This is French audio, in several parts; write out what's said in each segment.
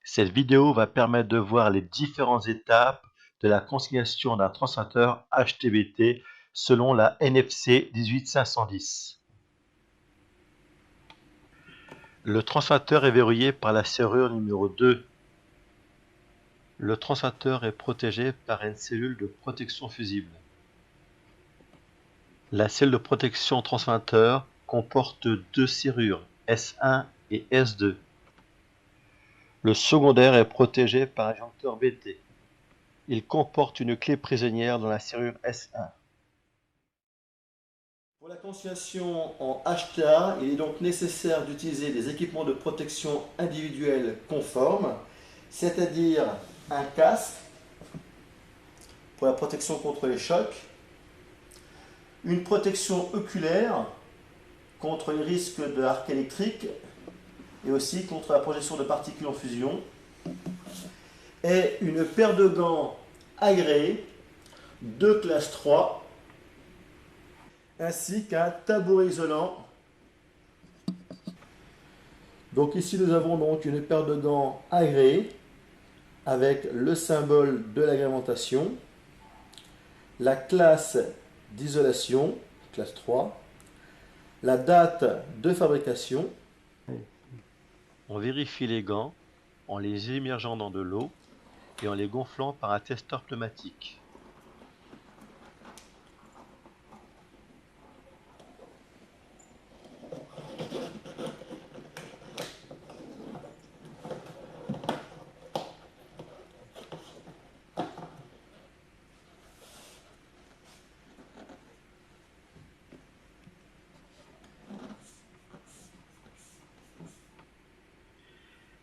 Cette vidéo va permettre de voir les différentes étapes de la consignation d'un transformateur HTBT selon la NFC 18510. Le transformateur est verrouillé par la serrure numéro 2. Le transformateur est protégé par une cellule de protection fusible. La cellule de protection transformateur comporte deux serrures, S1 et S2. Le secondaire est protégé par un joncteur BT. Il comporte une clé prisonnière dans la serrure S1. Pour la consignation en HTA, il est donc nécessaire d'utiliser des équipements de protection individuelle conformes, c'est-à-dire un casque pour la protection contre les chocs, une protection oculaire contre les risques de arc électrique et aussi contre la projection de particules en fusion, et une paire de gants agréés de classe 3 ainsi qu'un tabouret isolant. Donc ici nous avons donc une paire de gants agréés avec le symbole de l'agrémentation, la classe d'isolation, classe 3, la date de fabrication. On vérifie les gants en les immergeant dans de l'eau et en les gonflant par un testeur pneumatique.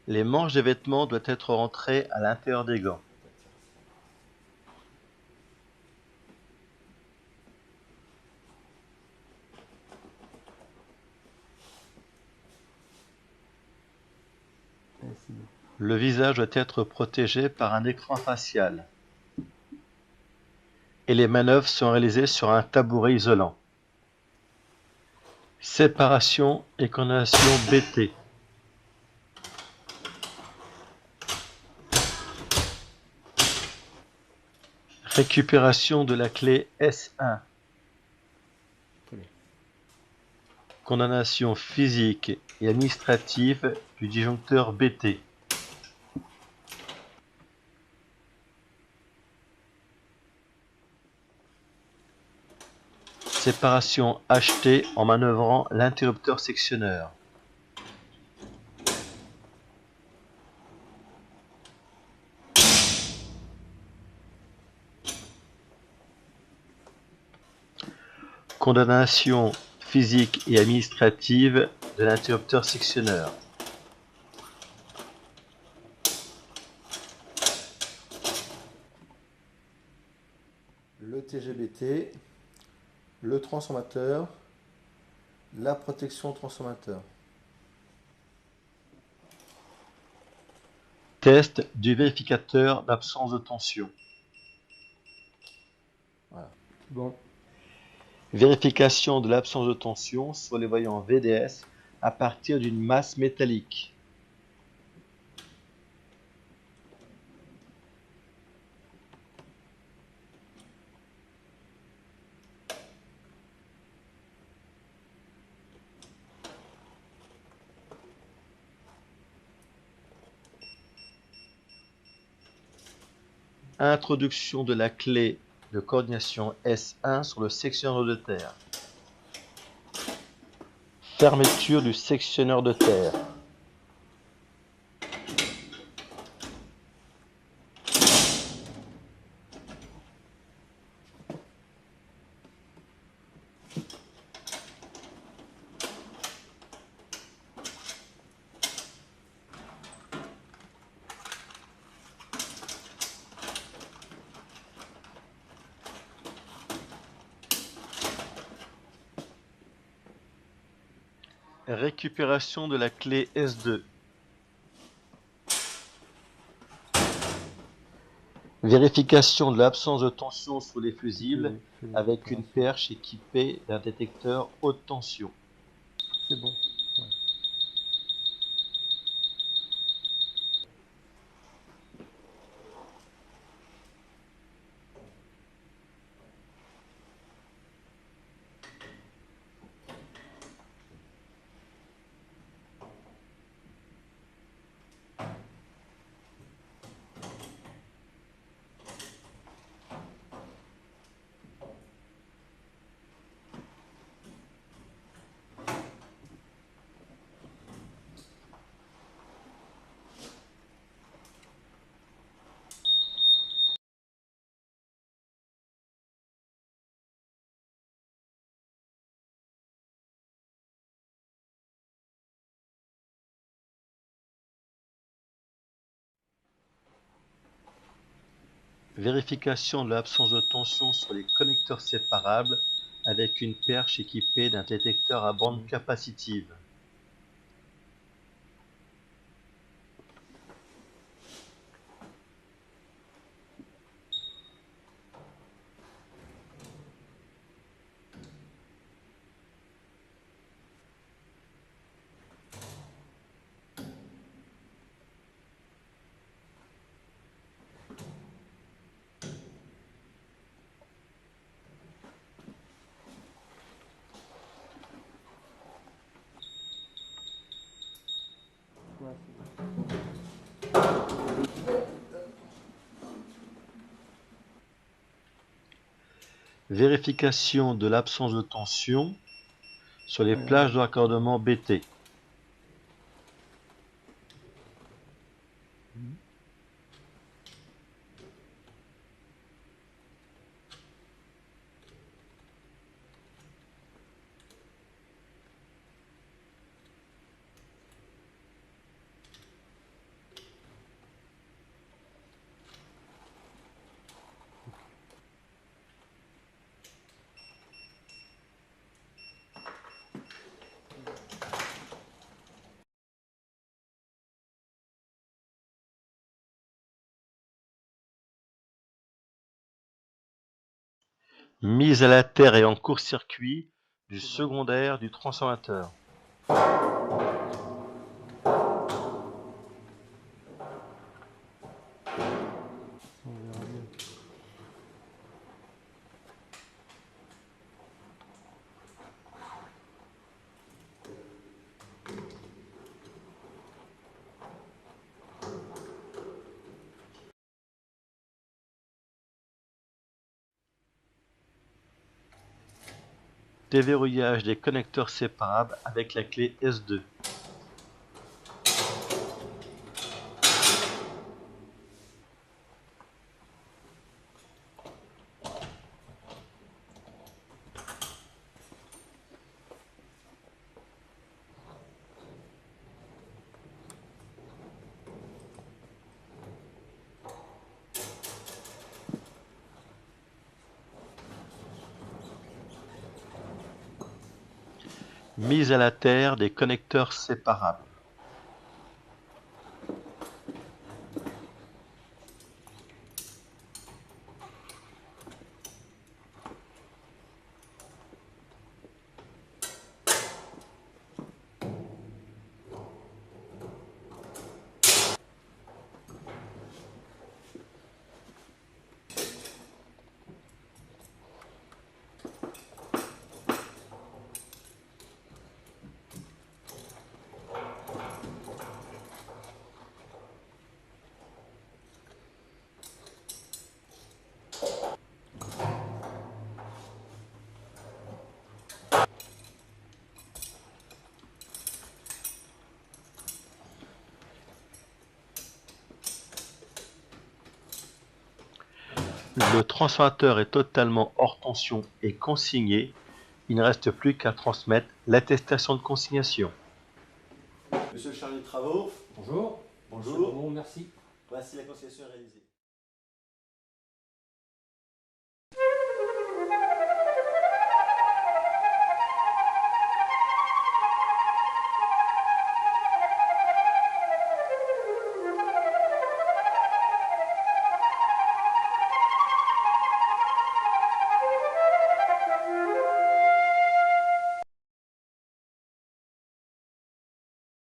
Les manches des vêtements doivent être rentrées à l'intérieur des gants. Le visage doit être protégé par un écran facial. Et les manœuvres sont réalisées sur un tabouret isolant. Séparation et condamnation BT. Récupération de la clé S1. Condamnation physique et administrative du disjoncteur BT. Séparation HT en manœuvrant l'interrupteur sectionneur. Condamnation physique et administrative de l'interrupteur sectionneur. Le TGBT, le transformateur, la protection transformateur. Test du vérificateur d'absence de tension. Voilà. Bon. Vérification de l'absence de tension sur les voyants VDS à partir d'une masse métallique. Introduction de la clé de coordination S1 sur le sectionneur de terre. Fermeture du sectionneur de terre. Récupération de la clé S2. Vérification de l'absence de tension sur les fusibles avec une perche équipée d'un détecteur haute tension. C'est bon. Ouais. Vérification de l'absence de tension sur les connecteurs séparables avec une perche équipée d'un détecteur à bande capacitive. Vérification de l'absence de tension sur les plages de raccordement BT. Mise à la terre et en court-circuit du secondaire du transformateur. Déverrouillage des connecteurs séparables avec la clé S2. Mise à la terre des connecteurs séparables. Le transformateur est totalement hors tension et consigné. Il ne reste plus qu'à transmettre l'attestation de consignation. Monsieur le chargé de travaux, Bonjour. bonjour. Bon, merci. Voici la consignation réalisée.